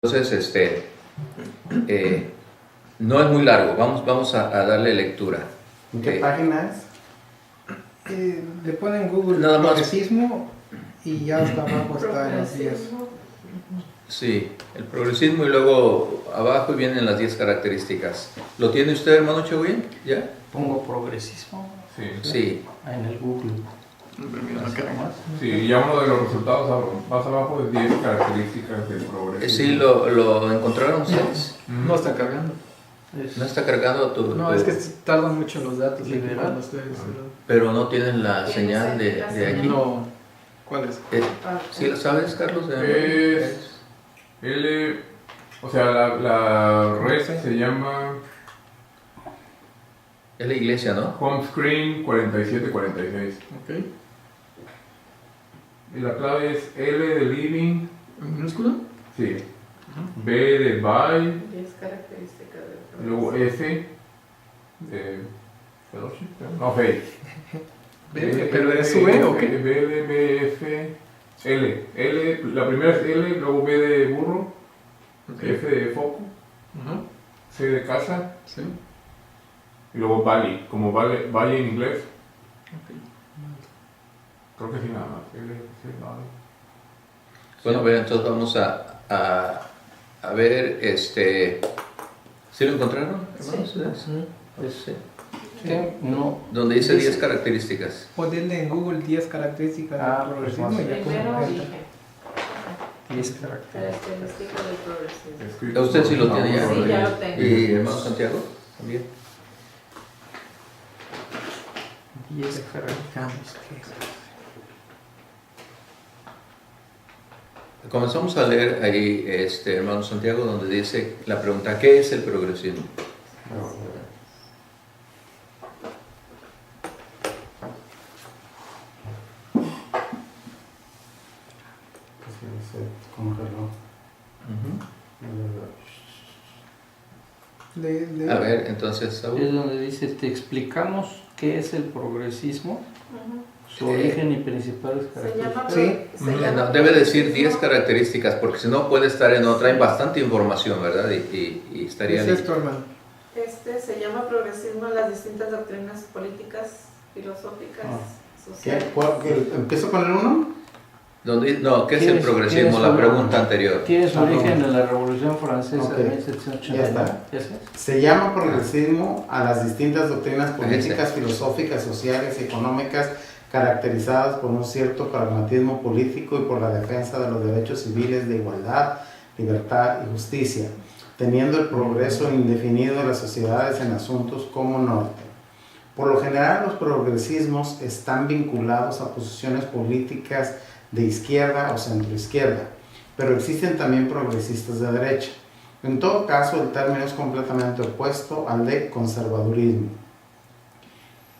Entonces, no es muy largo, vamos a darle lectura. ¿En qué página es? Le ponen Google Nada más. progresismo y ya hasta abajo está en los 10. Sí, el progresismo y luego abajo vienen las 10 características. ¿Lo tiene usted, hermano Chewin? ¿Ya? Pongo progresismo Sí. en el Google. Sí, y ya uno de los resultados más abajo es 10 características del progreso. Sí, ¿lo encontraron ustedes? No está cargando. ¿No está cargando tu...? No, es que tardan mucho los datos. Liberal. Cuando ustedes, Pero no tienen la señal de aquí. no. ¿Cuál es? ¿Sí lo sabes, Carlos? Es L, o sea, la red se llama Es la iglesia, ¿no? Homescreen 4746. Ok. Y la clave es L de living, ¿En minúscula? sí, B de buy, 10 características del luego F de fellowship, no, faith. ¿Pero es su B o qué? B de B, F, L, la primera es L, luego B de burro, F de foco, Ajá. C de casa, Sí. y luego valley, como valle en inglés. Ok. Creo que sí, nada más. L, C, valley. Bueno, bien, entonces vamos a ver, ¿sí lo encontraron, hermanos? Sí. No. Donde dice 10 características. Ponerle en Google 10 características Ah, del progresismo y ya Primero como origen, 10 caracteres. características del progresismo. Escrito ¿Usted sí lo por tiene ya? Sí, ya lo tengo. ¿Y hermano Santiago? También. 10 caracteres. Comenzamos a leer ahí, hermano Santiago, donde dice la pregunta, ¿qué es el progresismo? Como reloj. Le- A ver, entonces, Saúl. Es donde dice, te explicamos qué es el progresismo, su Sí. origen y principales Se características. llama, Sí. se llama No, debe decir 10 progresismo. características, porque si no puede estar en otra, hay bastante información, ¿verdad? Y estaría Es listo. esto, hermano. Se llama progresismo en las distintas doctrinas políticas, filosóficas, ¿Qué? sociales. ¿Empiezo con el 1? No, ¿qué es el progresismo? La pregunta anterior. Tiene su Ah, origen no. en la Revolución Francesa Ok. de 1789. Ya está. ¿Ya sé? Se llama progresismo a las distintas doctrinas políticas, filosóficas, sociales y económicas caracterizadas por un cierto pragmatismo político y por la defensa de los derechos civiles de igualdad, libertad y justicia, teniendo el progreso indefinido de las sociedades en asuntos como norte. Por lo general, los progresismos están vinculados a posiciones políticas de izquierda o centroizquierda, pero existen también progresistas de derecha. En todo caso, el término es completamente opuesto al de conservadurismo.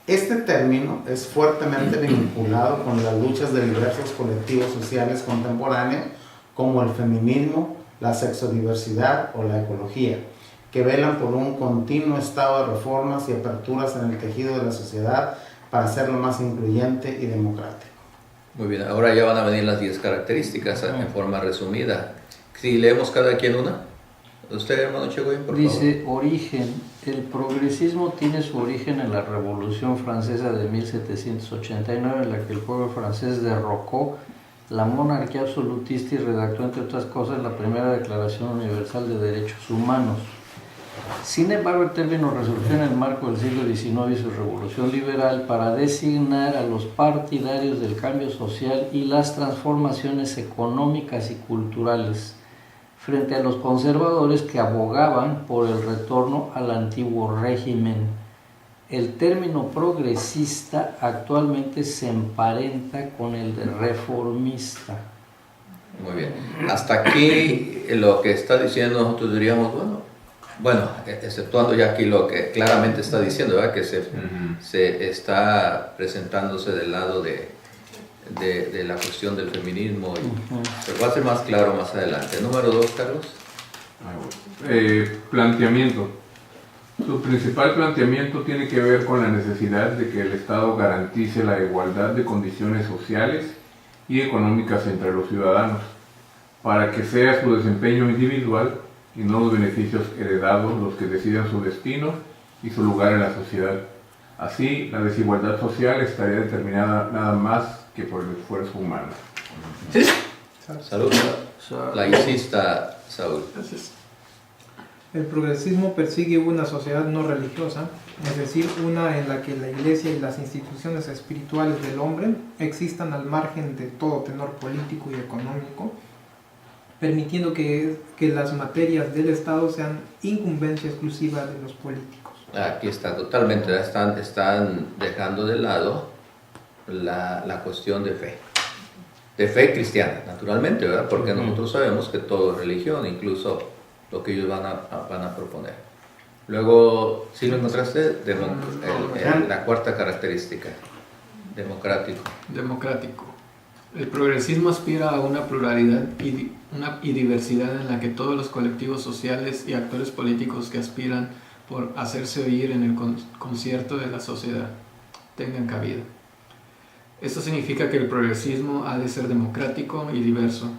Este término es fuertemente vinculado con las luchas de diversos colectivos sociales contemporáneos, como el feminismo, la sexodiversidad o la ecología, que velan por un continuo estado de reformas y aperturas en el tejido de la sociedad para hacerlo más incluyente y democrático. Muy bien, ahora ya van a venir las 10 características en forma resumida. Si leemos cada quien una. Usted, hermano Chegoyen, por Dice, origen. El progresismo tiene su origen en la Revolución Francesa de 1789, en la que el pueblo francés derrocó la monarquía absolutista y redactó, entre otras cosas, la primera Declaración Universal de Derechos Humanos. Sin embargo, el término resurgió en el marco del siglo XIX y su revolución liberal para designar a los partidarios del cambio social y las transformaciones económicas y culturales, frente a los conservadores que abogaban por el retorno al antiguo régimen. El término progresista actualmente se emparenta con el de reformista. Muy bien. Hasta aquí lo que está diciendo, nosotros diríamos, bueno, exceptuando ya aquí lo que claramente está diciendo, ¿verdad? Que se está presentándose del lado de la cuestión del feminismo, pero va a ser más claro más adelante. Número 2, Carlos. Planteamiento. Su principal planteamiento tiene que ver con la necesidad de que el Estado garantice la igualdad de condiciones sociales y económicas entre los ciudadanos, para que sea su desempeño individual y no los beneficios heredados los que decidan su destino y su lugar en la sociedad. Así, la desigualdad social estaría determinada nada más que por el esfuerzo humano. Salud. Laicista, Saúl. Gracias. El progresismo persigue una sociedad no religiosa, es decir, una en la que la Iglesia y las instituciones espirituales del hombre existan al margen de todo tenor político y económico, permitiendo que las materias del Estado sean incumbencia exclusiva de los políticos. Aquí está totalmente, están dejando de lado la cuestión de fe cristiana, naturalmente, ¿verdad? Porque nosotros sabemos que todo es religión, incluso lo que ellos van a proponer. Luego, ¿sí lo encontraste? La cuarta característica, democrático. Democrático. El progresismo aspira a una pluralidad y diversidad en la que todos los colectivos sociales y actores políticos que aspiran por hacerse oír en el concierto de la sociedad tengan cabida. Esto significa que el progresismo ha de ser democrático y diverso,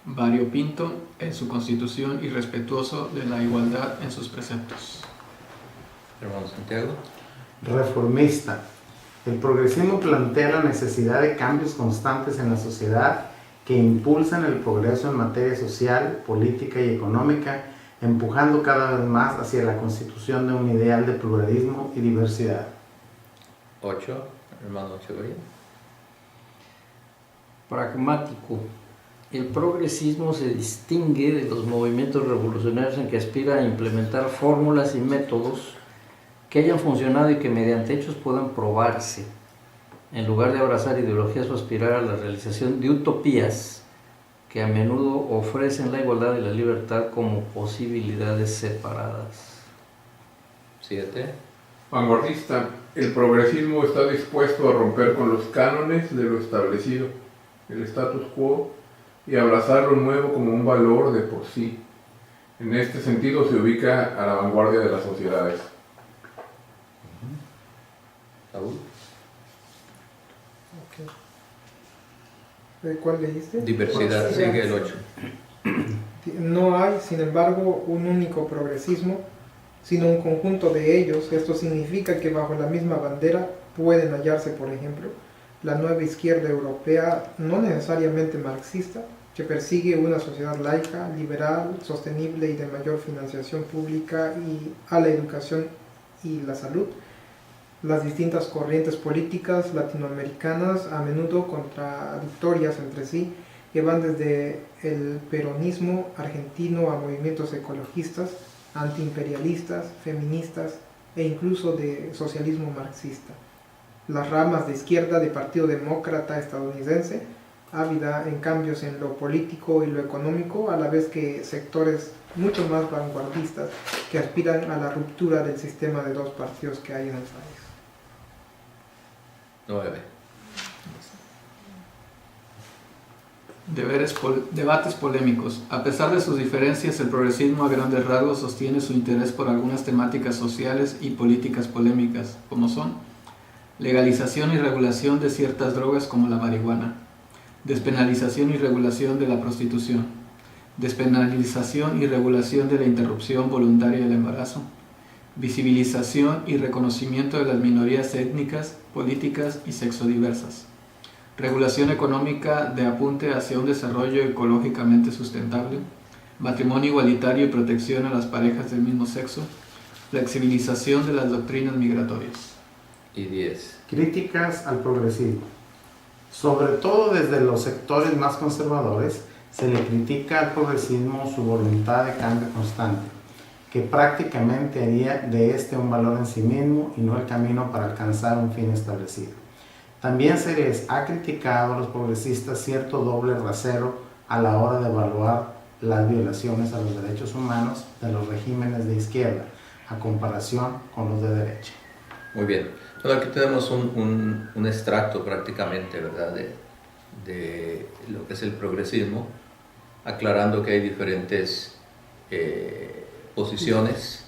variopinto en su constitución y respetuoso de la igualdad en sus preceptos. Hermano Santiago. Reformista. El progresismo plantea la necesidad de cambios constantes en la sociedad que impulsan el progreso en materia social, política y económica, empujando cada vez más hacia la constitución de un ideal de pluralismo y diversidad. 8, hermano Echeverría. Pragmático. El progresismo se distingue de los movimientos revolucionarios en que aspira a implementar fórmulas y métodos que hayan funcionado y que mediante hechos puedan probarse, en lugar de abrazar ideologías o aspirar a la realización de utopías que a menudo ofrecen la igualdad y la libertad como posibilidades separadas. 7. Vanguardista. El progresismo está dispuesto a romper con los cánones de lo establecido, el status quo, y abrazar lo nuevo como un valor de por sí. En este sentido se ubica a la vanguardia de las sociedades. Saúl. ¿Cuál leíste? Diversidad, sigue el 8. No hay, sin embargo, un único progresismo, sino un conjunto de ellos. Esto significa que bajo la misma bandera pueden hallarse, por ejemplo, la nueva izquierda europea, no necesariamente marxista, que persigue una sociedad laica, liberal, sostenible y de mayor financiación pública y a la educación y la salud. Las distintas corrientes políticas latinoamericanas, a menudo contradictorias entre sí, que van desde el peronismo argentino a movimientos ecologistas, antiimperialistas, feministas e incluso de socialismo marxista. Las ramas de izquierda del Partido Demócrata estadounidense, ávida en cambios en lo político y lo económico, a la vez que sectores mucho más vanguardistas que aspiran a la ruptura del sistema de dos partidos que hay en el país. 9. Debates polémicos. A pesar de sus diferencias, el progresismo a grandes rasgos sostiene su interés por algunas temáticas sociales y políticas polémicas, como son legalización y regulación de ciertas drogas como la marihuana, despenalización y regulación de la prostitución, despenalización y regulación de la interrupción voluntaria del embarazo, visibilización y reconocimiento de las minorías étnicas, políticas y sexodiversas, regulación económica de apunte hacia un desarrollo ecológicamente sustentable, matrimonio igualitario y protección a las parejas del mismo sexo, flexibilización de las doctrinas migratorias. Y 10. Críticas al progresismo. Sobre todo desde los sectores más conservadores, se le critica al progresismo su voluntad de cambio constante, que prácticamente haría de este un valor en sí mismo y no el camino para alcanzar un fin establecido. También se les ha criticado a los progresistas cierto doble rasero a la hora de evaluar las violaciones a los derechos humanos de los regímenes de izquierda, a comparación con los de derecha. Muy bien. Bueno, aquí tenemos un extracto prácticamente, ¿verdad?, de lo que es el progresismo, aclarando que hay diferentes posiciones,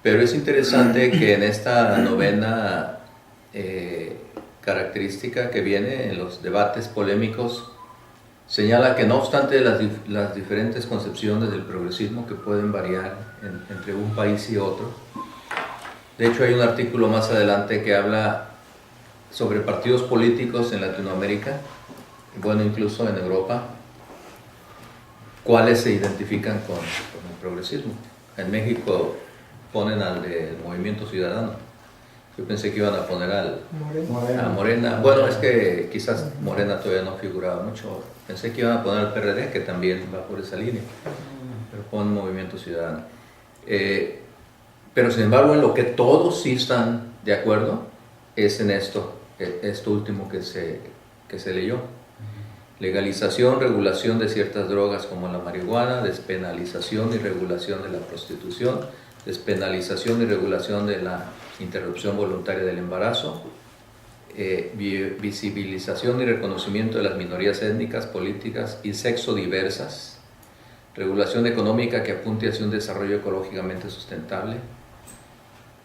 pero es interesante que en esta novena característica que viene en los debates polémicos señala que no obstante las diferentes concepciones del progresismo que pueden variar entre un país y otro, de hecho hay un artículo más adelante que habla sobre partidos políticos en Latinoamérica, bueno, incluso en Europa, cuáles se identifican con el progresismo. En México ponen al del Movimiento Ciudadano. Yo pensé que iban a poner a Morena. Bueno, es que quizás Morena todavía no figuraba mucho. Pensé que iban a poner al PRD, que también va por esa línea, pero ponen Movimiento Ciudadano. Pero sin embargo, en lo que todos sí están de acuerdo es en esto último que se leyó. Legalización, regulación de ciertas drogas como la marihuana, despenalización y regulación de la prostitución, despenalización y regulación de la interrupción voluntaria del embarazo, visibilización y reconocimiento de las minorías étnicas, políticas y sexo diversas, regulación económica que apunte hacia un desarrollo ecológicamente sustentable,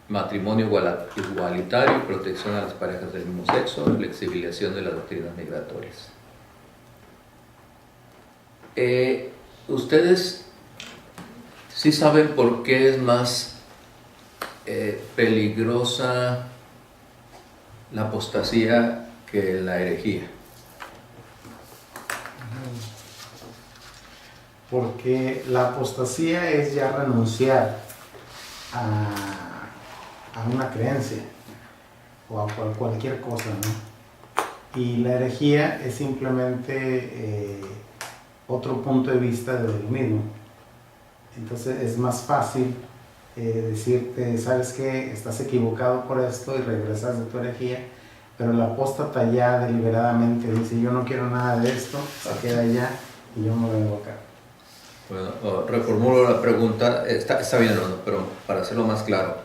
matrimonio igualitario y protección a las parejas del mismo sexo, flexibilización de las doctrinas migratorias. Ustedes sí saben por qué es más peligrosa la apostasía que la herejía. Porque la apostasía es ya renunciar a una creencia o a cualquier cosa, ¿no? Y la herejía es simplemente otro punto de vista del mismo. Entonces es más fácil decirte, ¿sabes qué? Estás equivocado por esto y regresas de tu herejía, pero el apóstata ya deliberadamente dice, yo no quiero nada de esto, se queda allá y yo me vengo acá. Bueno, reformulo la pregunta, está bien, hermano, pero para hacerlo más claro,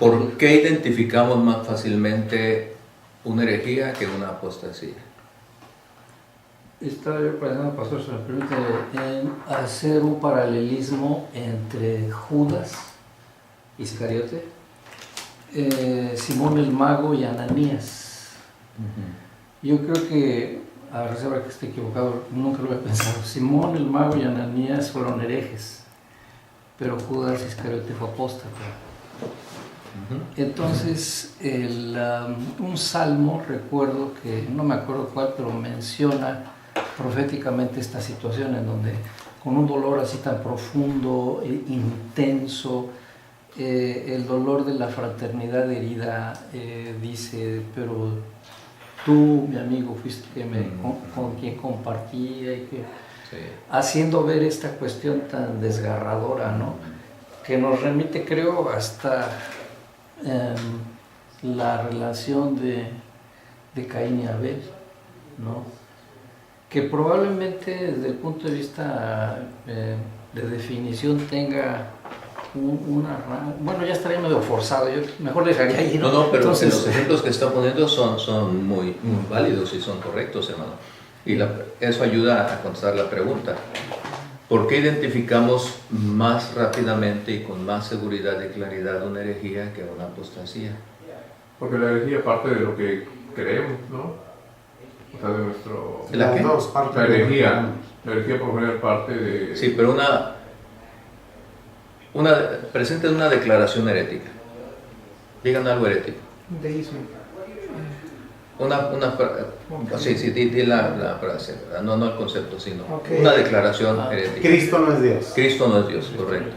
¿por qué identificamos más fácilmente una herejía que una apostasía? Estaba yo pensando, pastor, se me permite, en hacer un paralelismo entre Judas Iscariote, Simón el Mago y Ananías. Yo creo que, a reserva que esté equivocado, nunca lo había pensado, Simón el Mago y Ananías fueron herejes, pero Judas Iscariote fue apóstata. Entonces, un salmo, recuerdo que, no me acuerdo cuál, pero menciona proféticamente esta situación en donde con un dolor así tan profundo, intenso, el dolor de la fraternidad herida, dice, pero tú, mi amigo, fuiste con quien compartía y que, haciendo ver esta cuestión tan desgarradora, ¿no? Que nos remite, creo, hasta la relación de Caín y Abel, ¿no? Que probablemente desde el punto de vista de definición tenga bueno, ya estaría medio forzado, yo mejor dejaría ahí, ¿no? No, pero entonces, los ejemplos que está poniendo son muy válidos y son correctos, hermano. Y eso ayuda a contestar la pregunta. ¿Por qué identificamos más rápidamente y con más seguridad y claridad una herejía que una apostasía? Porque la herejía parte de lo que creemos, ¿no? O sea, de nuestro... ¿La qué? La herejía por general parte de... Sí, pero presenten una declaración herética. Digan algo herético. Deísmo. Sí, di la frase, no el concepto, sino Okay. una declaración herética. Cristo no es Dios. Cristo no es Dios, correcto.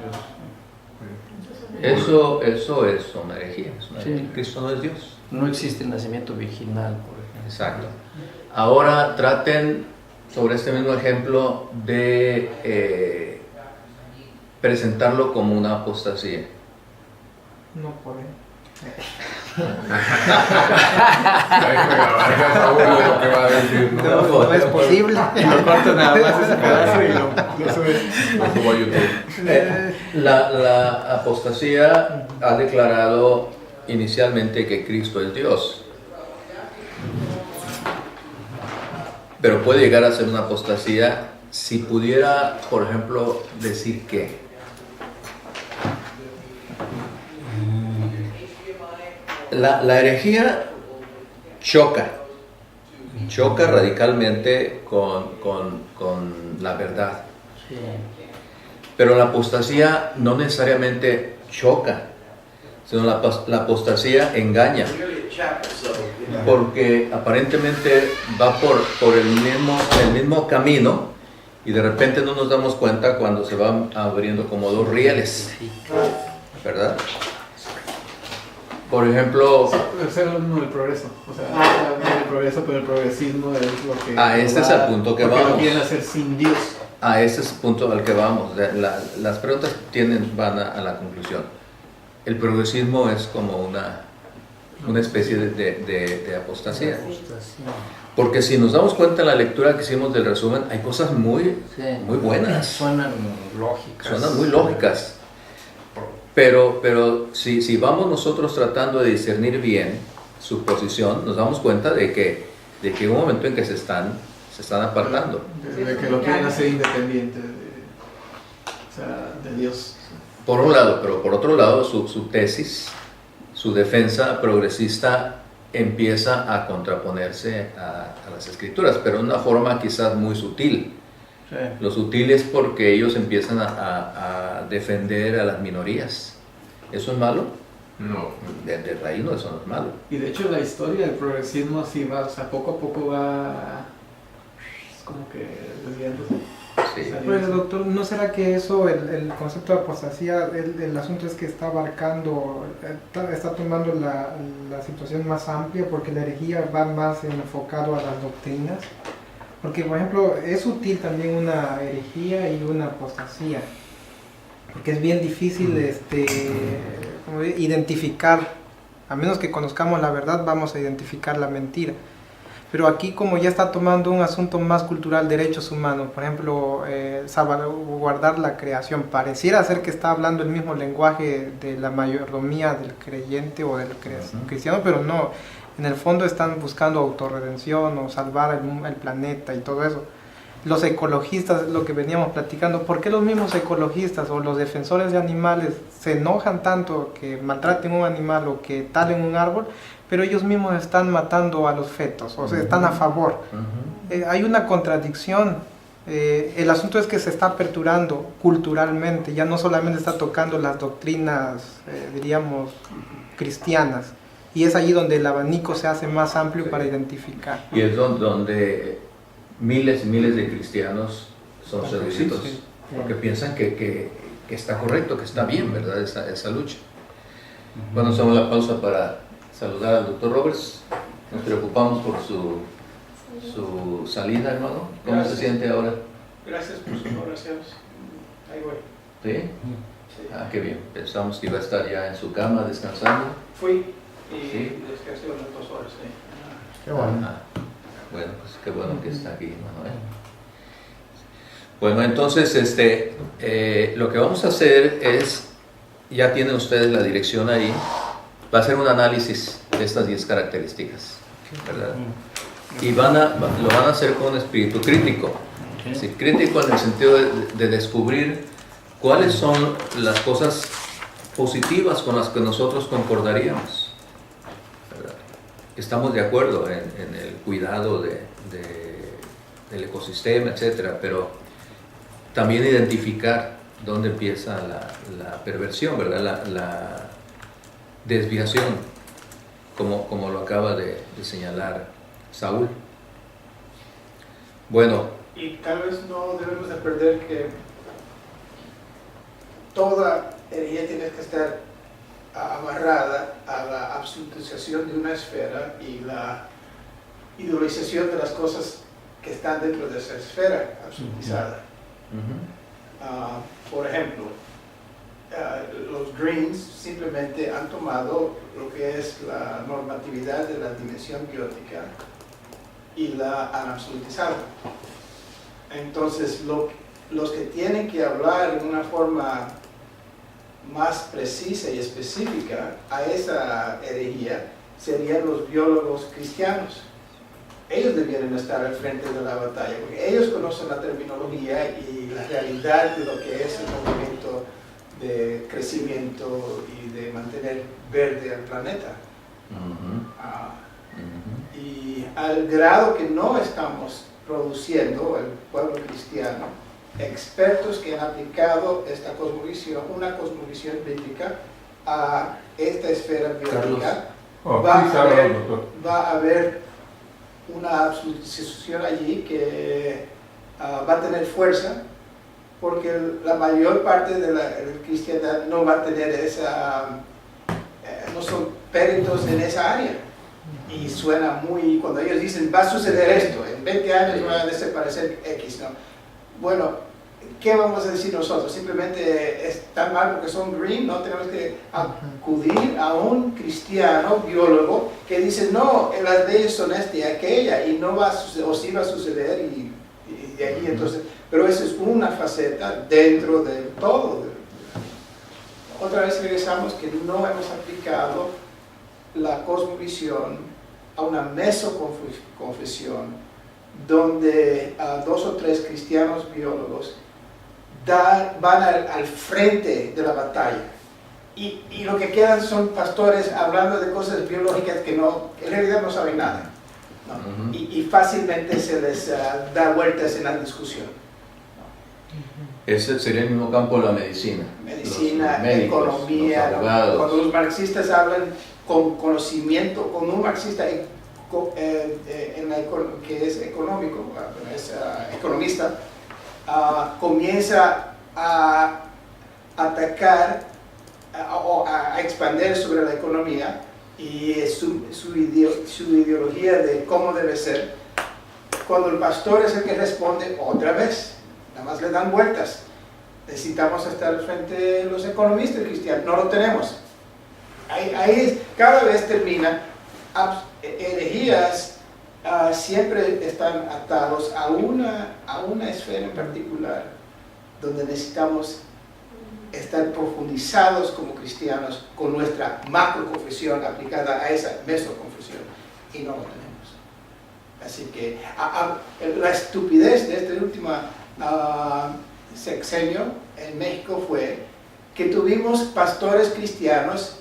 Eso es una herejía. Sí. Cristo no es Dios. no existe el nacimiento virginal, por ejemplo. Exacto. Ahora traten sobre este mismo ejemplo de presentarlo como una apostasía. No puede. No es posible. Lo corto nada más ese pedazo y lo subo a YouTube. La apostasía ha declarado inicialmente que Cristo es Dios, pero puede llegar a ser una apostasía si pudiera, por ejemplo, decir que la herejía choca choca radicalmente con la verdad. Sí. Pero la apostasía no necesariamente choca, sino la apostasía engaña, porque aparentemente va por el mismo camino y de repente no nos damos cuenta cuando se van abriendo como dos rieles, ¿verdad? Por ejemplo... Es lo mismo del progreso, o sea, el progreso, pero el progresismo es lo que... este es el punto que vamos. Lo quieren hacer sin Dios. Ese es el punto al que vamos. Las preguntas van a la conclusión. El progresismo es como una especie de apostasía. Porque si nos damos cuenta en la lectura que hicimos del resumen, hay cosas muy buenas. Suenan lógicas. Suenan muy lógicas. Pero si vamos nosotros tratando de discernir bien su posición, nos damos cuenta de que hay un momento en que se están apartando. De que lo quieren hacer independiente de Dios. Por un lado, pero por otro lado, su tesis, su defensa progresista empieza a contraponerse a las escrituras, pero de una forma quizás muy sutil. Sí. Lo sutil es porque ellos empiezan a defender a las minorías. ¿Eso es malo? No. De raíz no, eso no es malo. Y de hecho la historia del progresismo así va, o sea, poco a poco va como que desviándose. Sí. Pues doctor, ¿no será que eso, el concepto de apostasía, el asunto es que está abarcando, está tomando la situación más amplia porque la herejía va más enfocado a las doctrinas? Porque, por ejemplo, es útil también una herejía y una apostasía, porque es bien difícil como identificar, a menos que conozcamos la verdad, vamos a identificar la mentira. Pero aquí, como ya está tomando un asunto más cultural, derechos humanos, por ejemplo, salvaguardar la creación, pareciera ser que está hablando el mismo lenguaje de la mayordomía del creyente o del cristiano, pero no. En el fondo están buscando autorredención o salvar el planeta y todo eso. Los ecologistas, lo que veníamos platicando, ¿por qué los mismos ecologistas o los defensores de animales se enojan tanto que maltraten un animal o que talen un árbol, pero ellos mismos están matando a los fetos, o sea, están a favor? Hay una contradicción. El asunto es que se está aperturando culturalmente, ya no solamente está tocando las doctrinas, diríamos, cristianas, y es allí donde el abanico se hace más amplio para identificar. Y es donde miles y miles de cristianos son seducidos, porque piensan que está correcto, que está bien, ¿verdad? Esa lucha. Bueno, hacemos la pausa para saludar al doctor Roberts. Nos preocupamos por su salida, hermano. ¿Cómo Gracias. se siente ahora? Gracias por sus oraciones. Ahí voy. ¿Sí? Sí. Qué bien. Pensamos que iba a estar ya en su cama descansando. Fui y Sí. descansé unas 2 horas. Sí. Qué bueno. Bueno, pues qué bueno que está aquí, hermano. Bueno, entonces lo que vamos a hacer es, ya tienen ustedes la dirección ahí, va a ser un análisis de estas 10 características, ¿verdad? Y lo van a hacer con un espíritu crítico. Sí, crítico en el sentido de descubrir cuáles son las cosas positivas con las que nosotros concordaríamos, ¿verdad? Estamos de acuerdo en el cuidado del ecosistema, etcétera, pero también identificar dónde empieza la perversión, ¿verdad? La desviación, como lo acaba de señalar Saúl. Bueno, Y tal vez no debemos de perder que toda herejía tiene que estar amarrada a la absolutización de una esfera y la idealización de las cosas que están dentro de esa esfera absolutizada. Por ejemplo, los Greens simplemente han tomado lo que es la normatividad de la dimensión biótica y la han absolutizado. Entonces, los que tienen que hablar de una forma más precisa y específica a esa herejía serían los biólogos cristianos. Ellos debieran estar al frente de la batalla, porque ellos conocen la terminología y la realidad de lo que es el movimiento de crecimiento y de mantener verde al planeta. Y al grado que no estamos produciendo, el pueblo cristiano, expertos que han aplicado esta cosmovisión, una cosmovisión bíblica, a esta esfera biológica, va a haber una absolutización allí que va a tener fuerza, porque la mayor parte de la cristiandad no va a tener esa, no son peritos en esa área. Y suena muy, cuando ellos dicen va a suceder esto, en 20 años va a desaparecer X, ¿no? Bueno, ¿qué vamos a decir nosotros? Simplemente es tan mal porque son green, ¿no? Tenemos que acudir a un cristiano, biólogo, que dice no, las leyes son esta y aquella, y no va a suceder, o sí va a suceder, y de allí entonces, pero esa es una faceta dentro de todo. Otra vez regresamos que no hemos aplicado la cosmovisión a una mesoconfesión donde 2 o 3 cristianos biólogos van al frente de la batalla y lo que quedan son pastores hablando de cosas biológicas que en realidad no saben nada, ¿no? Y fácilmente se les da vueltas en la discusión. Ese sería el mismo campo de la medicina. Medicina, Médicos, economía. los abogados. Cuando los marxistas hablan con conocimiento, con un marxista que es económico, es economista, comienza a atacar o a expandir sobre la economía y su ideología de cómo debe ser. Cuando el pastor es el que responde otra vez, nada más le dan vueltas. Necesitamos estar frente de los economistas cristianos, no lo tenemos. Ahí cada vez termina, herejías siempre están atados a una esfera en particular, donde necesitamos estar profundizados como cristianos con nuestra macroconfesión aplicada a esa mesoconfesión, y no lo tenemos. Así que la estupidez de esta última sexenio en México fue que tuvimos pastores cristianos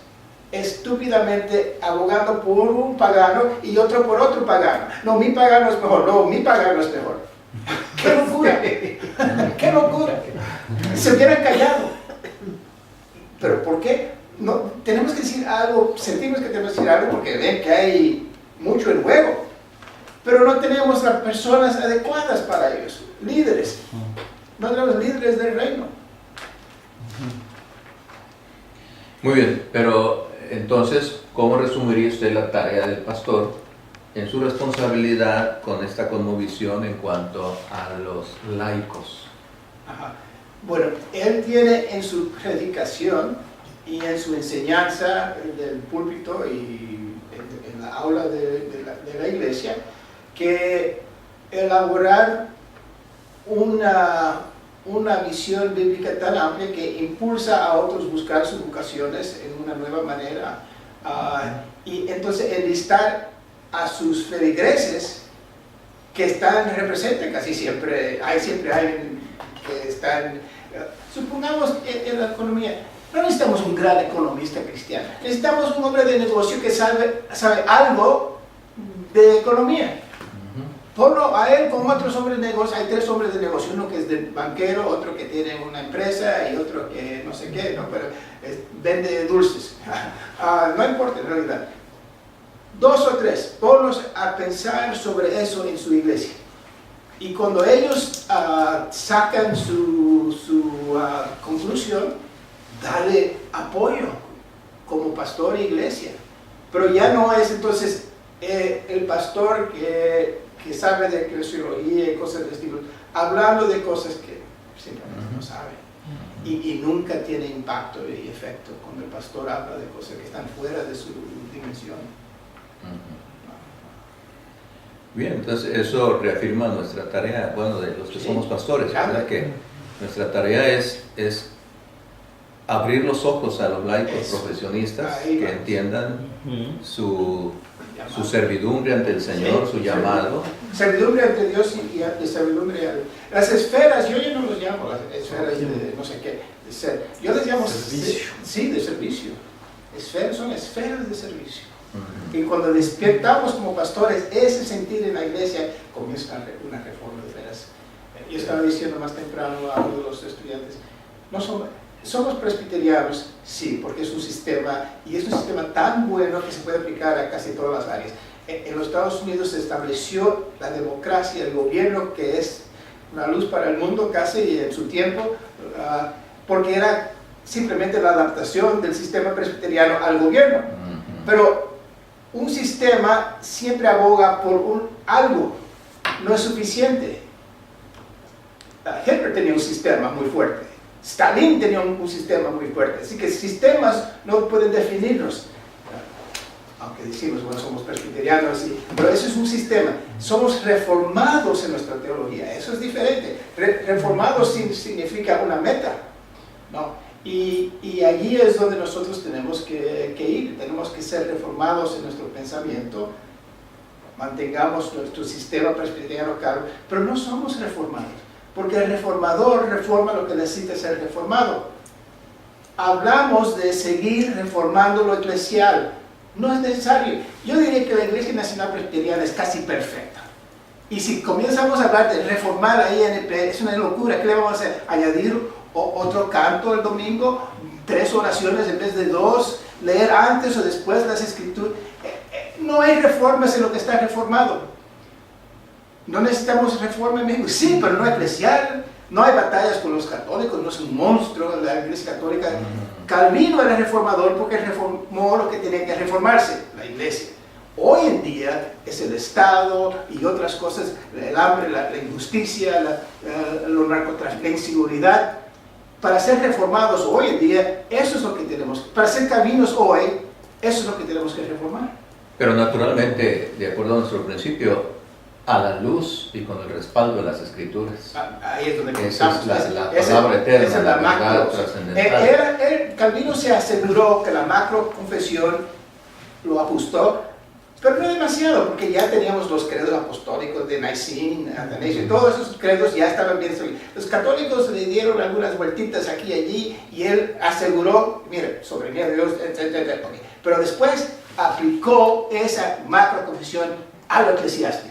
estúpidamente abogando por un pagano y otro por otro pagano. No, mi pagano es mejor, no, mi pagano es mejor. ¡Qué locura! ¡Qué locura! Se hubieran callado. ¿Pero por qué? No, tenemos que decir algo, sentimos que tenemos que decir algo porque ven que hay mucho en juego, pero no tenemos las personas adecuadas para ellos, líderes. No tenemos líderes del reino. Muy bien, pero entonces, ¿cómo resumiría usted la tarea del pastor en su responsabilidad con esta cosmovisión en cuanto a los laicos? Ajá. Bueno, él tiene en su predicación y en su enseñanza del púlpito y en la aula de la iglesia que elaborar una visión bíblica tan amplia que impulsa a otros buscar sus vocaciones en una nueva manera, y entonces enlistar a sus feligreses que representan casi siempre hay que están, supongamos en la economía, no necesitamos un gran economista cristiano, necesitamos un hombre de negocio que sabe algo de economía. Ponlo a él con otros hombres de negocio. Hay 3 hombres de negocio, uno que es de banquero, otro que tiene una empresa y otro que no sé qué, ¿no? Pero vende dulces. No importa en realidad. 2 o 3, ponlos a pensar sobre eso en su iglesia. Y cuando ellos sacan su conclusión, dale apoyo como pastor e iglesia. Pero ya no es entonces el pastor que sabe de cresiología y cosas de estilo, hablando de cosas que simplemente no sabe. Y nunca tiene impacto y efecto cuando el pastor habla de cosas que están fuera de su dimensión. Bien, entonces eso reafirma nuestra tarea, bueno, de los que somos pastores, ¿verdad? Que nuestra tarea es abrir los ojos a los laicos profesionistas que entiendan su servidumbre ante el Señor, su llamado. Servidumbre ante Dios y servidumbre a las esferas. Yo ya no los llamo las esferas de no sé qué, yo les llamo servicio. Sí, de servicio. Son esferas de servicio. Y cuando despertamos como pastores, ese sentir en la iglesia, comienza una reforma de veras. Yo estaba diciendo más temprano a uno de los estudiantes, no somos presbiterianos, sí, porque es un sistema, y es un sistema tan bueno que se puede aplicar a casi todas las áreas. En los Estados Unidos se estableció la democracia, el gobierno, que es una luz para el mundo casi en su tiempo, porque era simplemente la adaptación del sistema presbiteriano al gobierno. Pero un sistema siempre aboga por algo, no es suficiente. Hitler tenía un sistema muy fuerte, Stalin tenía un sistema muy fuerte, así que sistemas no pueden definirnos. Aunque decimos, bueno, somos presbiterianos, pero eso es un sistema. Somos reformados en nuestra teología, eso es diferente. Reformados significa una meta, ¿no? Y allí es donde nosotros tenemos que ir, tenemos que ser reformados en nuestro pensamiento, mantengamos nuestro sistema presbiteriano claro, pero no somos reformados, porque el reformador reforma lo que necesita ser reformado. Hablamos de seguir reformando lo eclesial, no es necesario. Yo diría que la Iglesia Nacional Presbiteriana es casi perfecta. Y si comenzamos a hablar de reformar la INP, es una locura. ¿Qué le vamos a hacer? ¿Añadir otro canto el domingo? 3 oraciones en vez de 2? ¿Leer antes o después las escrituras? No hay reformas en lo que está reformado. No necesitamos reforma en México. Sí, pero no eclesial. No hay batallas con los católicos, no es un monstruo la Iglesia Católica. Calvino era reformador porque reformó lo que tenía que reformarse, la Iglesia. Hoy en día es el Estado y otras cosas, el hambre, la injusticia, los narcotráficos, la inseguridad. Para ser reformados hoy en día, eso es lo que tenemos. Para ser calvinos hoy, eso es lo que tenemos que reformar. Pero naturalmente, de acuerdo a nuestro principio, a la luz y con el respaldo de las Escrituras. Ahí es donde esa es la palabra eterna, esa es la verdad trascendental. Calvino se aseguró que la macro confesión lo ajustó, pero no demasiado, porque ya teníamos los credos apostólicos de Nicene, Athanasio, todos esos credos ya estaban bien sólidos. Los católicos le dieron algunas vueltitas aquí y allí, y él aseguró, mire, soberanía de Dios, etc. Okay. Pero después aplicó esa macro confesión a lo eclesiástico.